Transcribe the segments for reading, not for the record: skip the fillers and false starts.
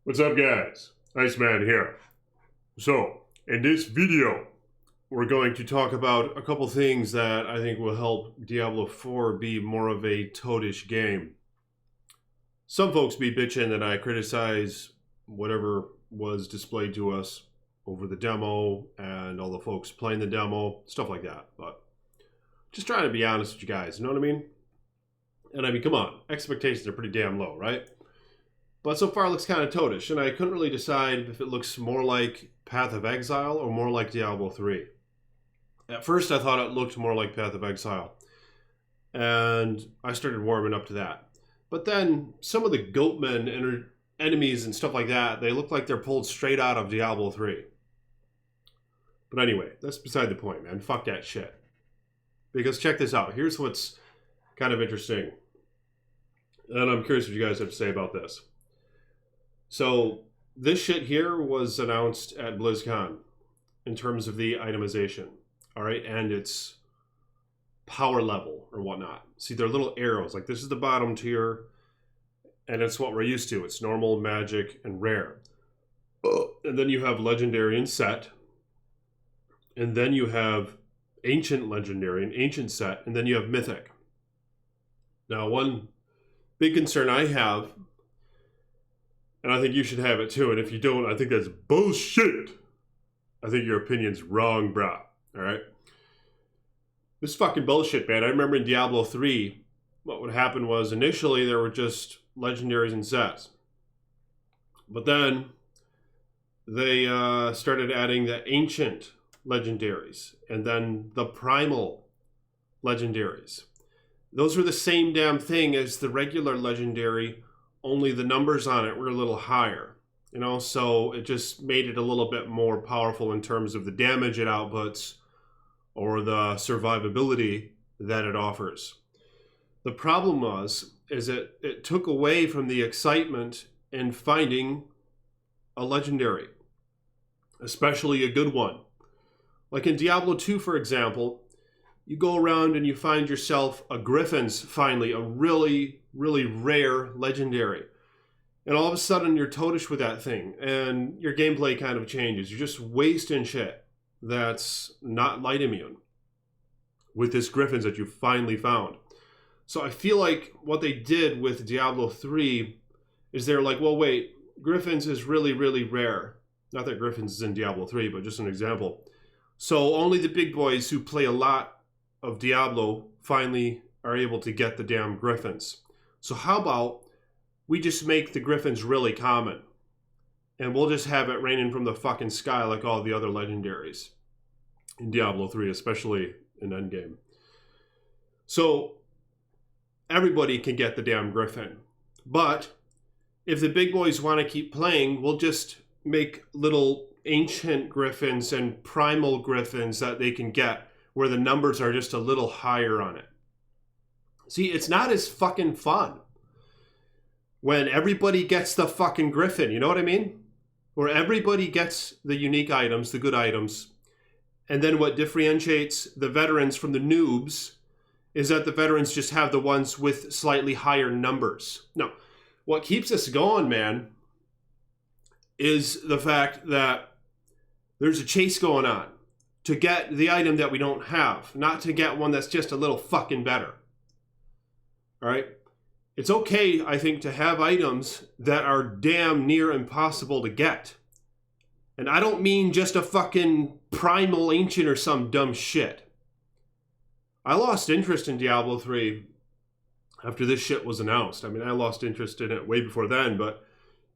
What's up, guys? Iceman here. So, in this video, we're going to talk about a couple things that I think will help Diablo 4 be more of a toadish game. Some folks be bitching that I criticize whatever was displayed to us over the demo and all the folks playing the demo, stuff like that. But just trying to be honest with you guys, you know what I mean? And I mean, come on, expectations are pretty damn low, right? But so far it looks kind of toadish, and I couldn't really decide if it looks more like Path of Exile or more like Diablo 3. At first I thought it looked more like Path of Exile, and I started warming up to that. But then some of the goatmen enemies and stuff like that, they look like they're pulled straight out of Diablo 3. But anyway, that's beside the point, man. Fuck that shit. Because check this out. Here's what's kind of interesting. And I'm curious what you guys have to say about this. So this shit here was announced at BlizzCon in terms of the itemization, all right, and its power level or whatnot. See, they're little arrows, like this is the bottom tier, and it's what we're used to. It's normal, magic, and rare. And then you have legendary and set, and then you have ancient legendary and ancient set, and then you have mythic. Now, one big concern I have, and I think you should have it too, and if you don't, I think that's bullshit. I think your opinion's wrong, brah. Alright? This is fucking bullshit, man. I remember in Diablo 3, what would happen was initially there were just legendaries and sets. But then they started adding the ancient legendaries and then the primal legendaries. Those were the same damn thing as the regular legendary, only the numbers on it were a little higher, you know, so it just made it a little bit more powerful in terms of the damage it outputs or the survivability that it offers. The problem is it took away from the excitement in finding a legendary, especially a good one. Like in Diablo 2, for example, you go around and you find yourself a Griffin's, finally, a really, really rare legendary. And all of a sudden you're toadish with that thing and your gameplay kind of changes. You're just wasting shit that's not light immune with this Griffin's that you finally found. So I feel like what they did with Diablo 3 is they're like, well, wait, Griffin's is really, really rare. Not that Griffin's is in Diablo 3, but just an example. So only the big boys who play a lot of Diablo finally are able to get the damn Griffins. So how about we just make the Griffins really common and we'll just have it raining from the fucking sky like all the other legendaries in Diablo 3, especially in Endgame. So everybody can get the damn Griffin. But if the big boys want to keep playing, we'll just make little ancient Griffins and primal Griffins that they can get where the numbers are just a little higher on it. See, it's not as fucking fun when everybody gets the fucking Griffin, you know what I mean? Where everybody gets the unique items, the good items, and then what differentiates the veterans from the noobs is that the veterans just have the ones with slightly higher numbers. No, what keeps us going, man, is the fact that there's a chase going on to get the item that we don't have, not to get one that's just a little fucking better. All right? It's okay, I think, to have items that are damn near impossible to get. And I don't mean just a fucking primal ancient or some dumb shit. I lost interest in Diablo 3 after this shit was announced. I mean, I lost interest in it way before then, but,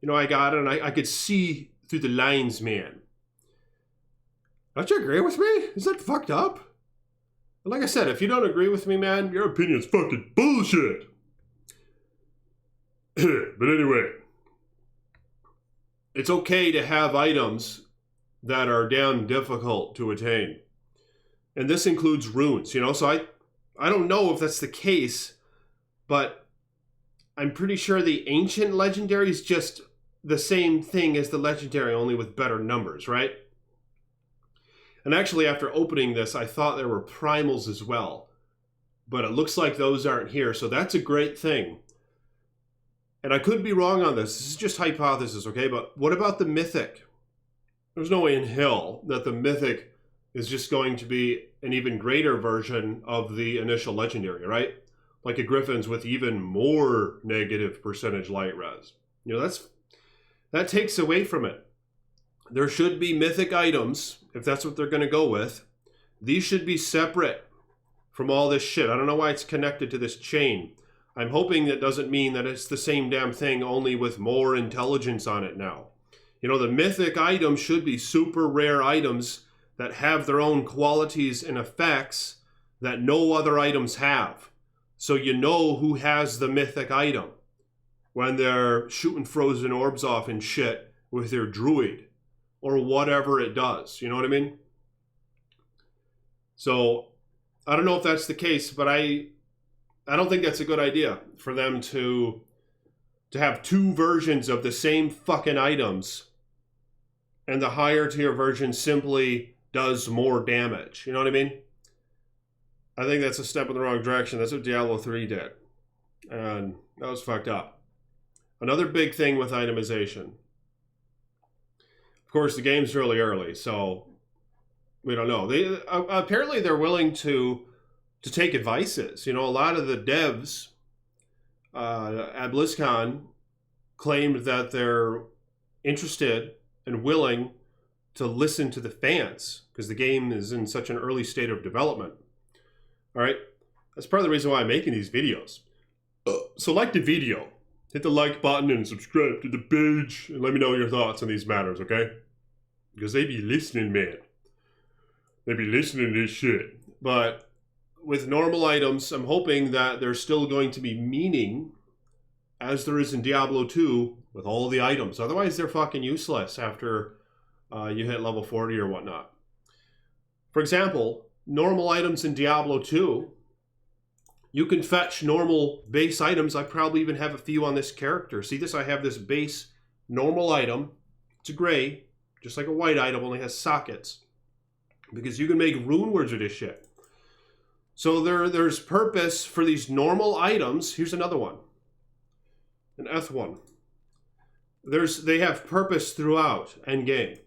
you know, I got it and I could see through the lines, man. Don't you agree with me? Is that fucked up? Like I said, if you don't agree with me, man, your opinion's fucking bullshit. But anyway, it's okay to have items that are damn difficult to attain. And this includes runes, you know? So I don't know if that's the case, but I'm pretty sure the ancient legendary is just the same thing as the legendary, only with better numbers, right? And actually, after opening this, I thought there were primals as well. But it looks like those aren't here, so that's a great thing. And I could be wrong on this. This is just hypothesis, okay? But what about the mythic? There's no way in hell that the mythic is just going to be an even greater version of the initial legendary, right? Like a Griffin's with even more negative percentage light res. You know, that takes away from it. There should be mythic items, if that's what they're going to go with. These should be separate from all this shit. I don't know why it's connected to this chain. I'm hoping that doesn't mean that it's the same damn thing, only with more intelligence on it now. You know, the mythic items should be super rare items that have their own qualities and effects that no other items have. So you know who has the mythic item when they're shooting frozen orbs off and shit with their druid or whatever it does. You know what I mean? So I don't know if that's the case, but I don't think that's a good idea for them to have two versions of the same fucking items, and the higher tier version simply does more damage. You know what I mean? I think that's a step in the wrong direction. That's what Diablo 3 did. And that was fucked up. Another big thing with itemization. Of course, the game's really early, so we don't know. Apparently they're willing to take advices. You know, a lot of the devs at BlizzCon claimed that they're interested and willing to listen to the fans because the game is in such an early state of development. All right, that's part of the reason why I'm making these videos. So like the video, hit the like button and subscribe to the page and let me know your thoughts on these matters, okay? Because they be listening, man. They be listening to this shit. But with normal items, I'm hoping that there's still going to be meaning, as there is in Diablo 2, with all the items. Otherwise, they're fucking useless after you hit level 40 or whatnot. For example, normal items in Diablo 2, you can fetch normal base items. I probably even have a few on this character. See this? I have this base normal item. It's a gray, just like a white item, only has sockets. Because you can make rune words with this shit. So there's purpose for these normal items. Here's another one. An F1. They have purpose throughout endgame.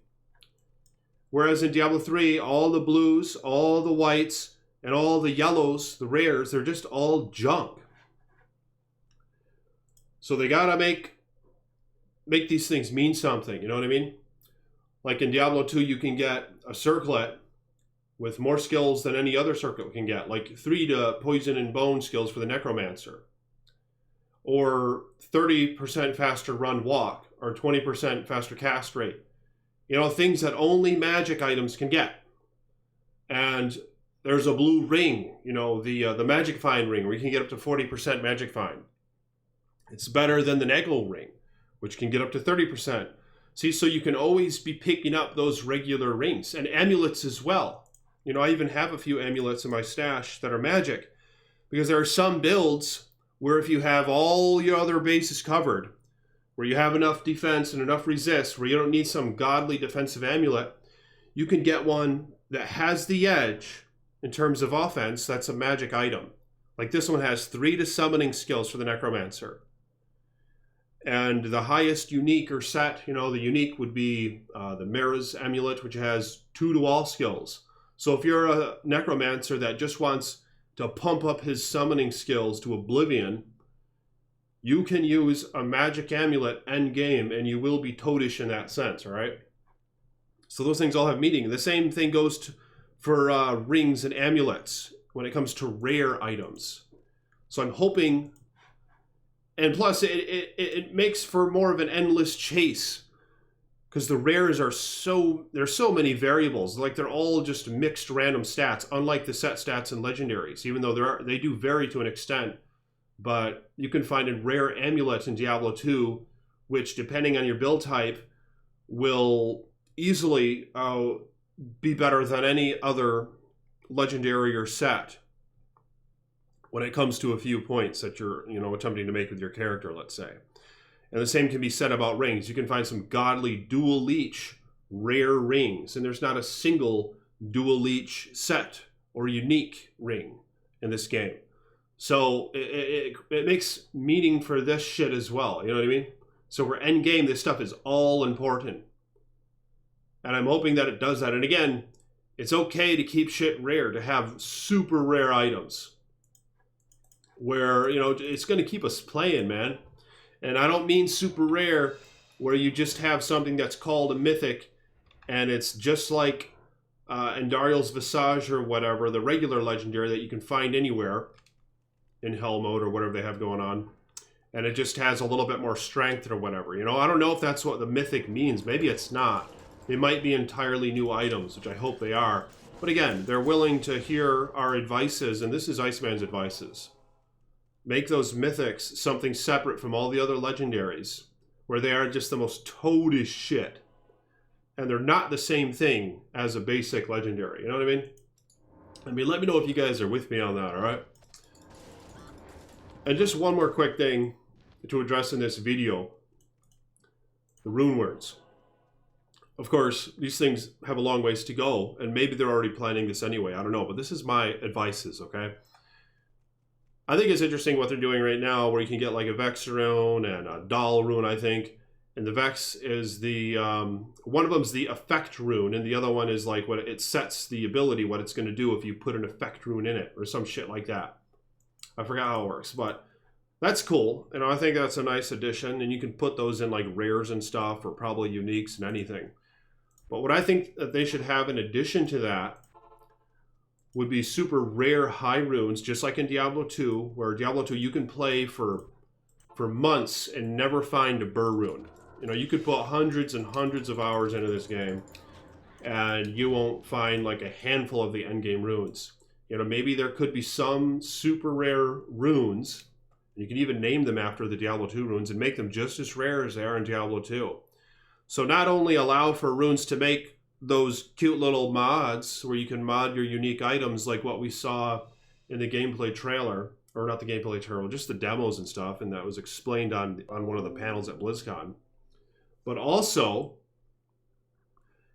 Whereas in Diablo 3, all the blues, all the whites, and all the yellows, the rares, they're just all junk. So they gotta make these things mean something, you know what I mean? Like in Diablo 2, you can get a circlet with more skills than any other circlet can get, like 3 to poison and bone skills for the necromancer, or 30% faster run walk, or 20% faster cast rate. You know, things that only magic items can get. And there's a blue ring, you know, the magic find ring, where you can get up to 40% magic find. It's better than the Negel ring, which can get up to 30%. See, so you can always be picking up those regular rings, and amulets as well. You know, I even have a few amulets in my stash that are magic, because there are some builds where if you have all your other bases covered, where you have enough defense and enough resist, where you don't need some godly defensive amulet, you can get one that has the edge in terms of offense. That's a magic item. Like this one has 3 to summoning skills for the necromancer. And the highest unique or set, you know, the unique would be the Mira's amulet, which has 2 to all skills. So if you're a necromancer that just wants to pump up his summoning skills to oblivion, you can use a magic amulet end game and you will be toadish in that sense, all right? So those things all have meaning. The same thing goes for rings and amulets when it comes to rare items. So I'm hoping, and plus it makes for more of an endless chase, because the rares are there's so many variables. Like they're all just mixed random stats, unlike the set stats and legendaries, even though they do vary to an extent. But you can find a rare amulet in Diablo 2, which depending on your build type will easily be better than any other legendary or set when it comes to a few points that you're, you know, attempting to make with your character, let's say. And the same can be said about rings. You can find some godly dual leech rare rings, and there's not a single dual leech set or unique ring in this game. So it makes meaning for this shit as well. You know what I mean? So for end game, this stuff is all important. And I'm hoping that it does that. And again, it's okay to keep shit rare, to have super rare items. Where, you know, it's going to keep us playing, man. And I don't mean super rare where you just have something that's called a mythic and it's just like Endariel's Visage or whatever, the regular legendary that you can find anywhere in hell mode or whatever they have going on. And it just has a little bit more strength or whatever. You know, I don't know if that's what the mythic means. Maybe it's not. They might be entirely new items, which I hope they are. But again, they're willing to hear our advices, and this is Iceman's advices. Make those mythics something separate from all the other legendaries, where they are just the most toadish shit. And they're not the same thing as a basic legendary. You know what I mean, let me know if you guys are with me on that, alright? And just one more quick thing to address in this video. The rune words. Of course, these things have a long ways to go, and maybe they're already planning this anyway. I don't know, but this is my advices, okay? I think it's interesting what they're doing right now, where you can get like a Vex rune and a Doll rune, I think. And the Vex is the, one of them's the effect rune, and the other one is like what it sets the ability, what it's going to do if you put an effect rune in it, or some shit like that. I forgot how it works, but that's cool. And I think that's a nice addition, and you can put those in like rares and stuff, or probably uniques and anything. But what I think that they should have in addition to that would be super rare high runes, just like in Diablo 2, where Diablo 2 you can play for months and never find a burr rune. You know, you could put hundreds and hundreds of hours into this game, and you won't find like a handful of the endgame runes. You know, maybe there could be some super rare runes. You can even name them after the Diablo 2 runes and make them just as rare as they are in Diablo 2. So not only allow for runes to make those cute little mods where you can mod your unique items like what we saw in the gameplay trailer, or not the gameplay trailer, just the demos and stuff, and that was explained on one of the panels at BlizzCon. But also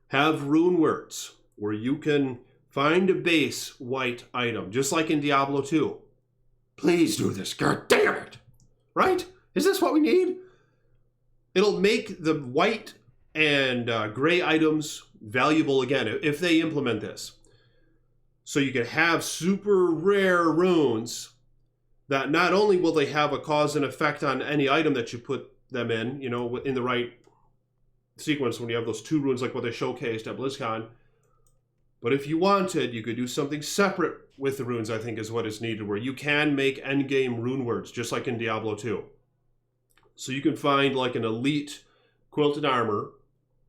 have rune words where you can find a base white item, just like in Diablo 2. Please do this, god damn it! Right? Is this what we need? It'll make the white and gray items valuable again if they implement this. So you can have super rare runes that not only will they have a cause and effect on any item that you put them in, you know, in the right sequence when you have those 2 runes like what they showcased at BlizzCon, but if you wanted, you could do something separate with the runes, I think is what is needed, where you can make endgame rune words, just like in Diablo 2. So you can find like an elite quilted armor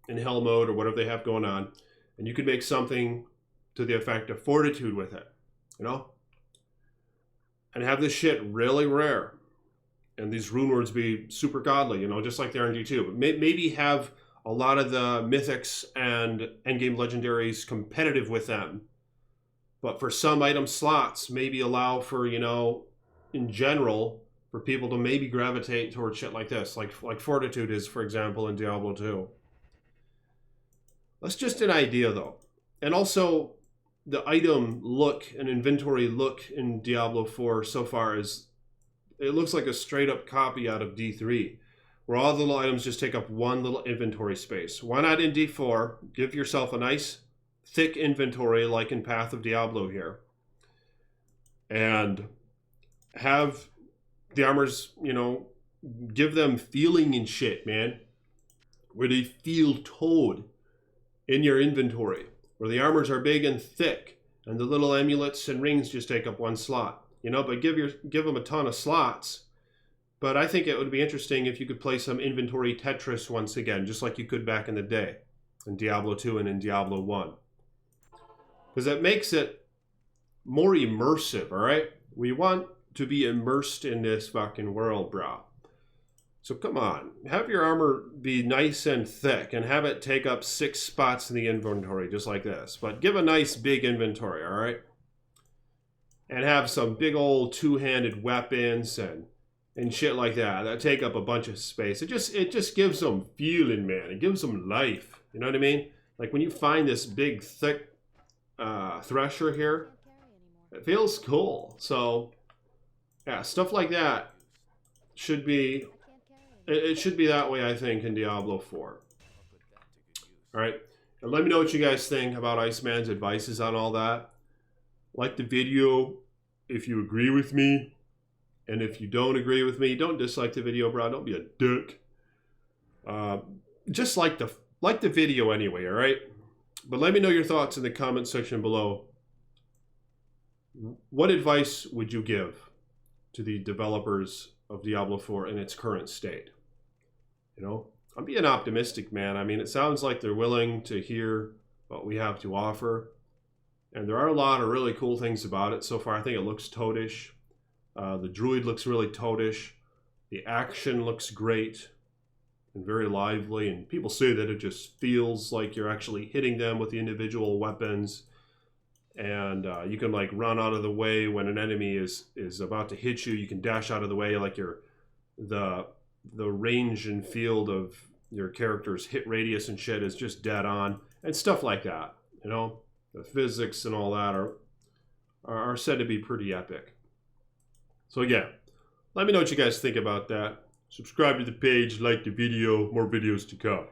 in hell mode or whatever they have going on, and you can make something to the effect of fortitude with it, you know? And have this shit really rare. And these rune words be super godly, you know, just like the RNG2. But maybe have a lot of the mythics and endgame legendaries competitive with them. But for some item slots, maybe allow for, you know, in general, for people to maybe gravitate towards shit like this. Like fortitude is, for example, in Diablo 2. That's just an idea, though. And also, the item look and inventory look in Diablo 4 so far is, it looks like a straight up copy out of D3, where all the little items just take up one little inventory space. Why not in D4? Give yourself a nice thick inventory like in Path of Diablo here. And have the armors, you know, give them feeling and shit, man. Where they feel toad in your inventory. Where the armors are big and thick, and the little amulets and rings just take up one slot. You know, but give them a ton of slots. But I think it would be interesting if you could play some inventory Tetris once again, just like you could back in the day, in Diablo 2 and in Diablo 1. Because that makes it more immersive, alright? We want to be immersed in this fucking world, bro. So come on, have your armor be nice and thick and have it take up 6 spots in the inventory, just like this. But give a nice big inventory, all right? And have some big old 2-handed weapons and shit like that take up a bunch of space. It just gives them feeling, man. It gives them life. You know what I mean? Like when you find this big, thick thresher here, it feels cool. So Yeah, stuff like that should be, it should be that way, I think, in Diablo 4. Alright, and let me know what you guys think about Iceman's advices on all that. Like the video if you agree with me, and if you don't agree with me, don't dislike the video, bro. Don't be a dick. Just like the video anyway, alright? But let me know your thoughts in the comment section below. What advice would you give to the developers of Diablo 4 in its current state? You know, I'm being optimistic, man. I mean, it sounds like they're willing to hear what we have to offer. And there are a lot of really cool things about it so far. I think it looks toadish. The druid looks really toadish. The action looks great and very lively. And people say that it just feels like you're actually hitting them with the individual weapons. And you can like run out of the way when an enemy is about to hit you. You can dash out of the way like the range and field of your character's hit radius and shit is just dead on. And stuff like that, you know? The physics and all that are said to be pretty epic. So again, let me know what you guys think about that. Subscribe to the page, like the video, more videos to come.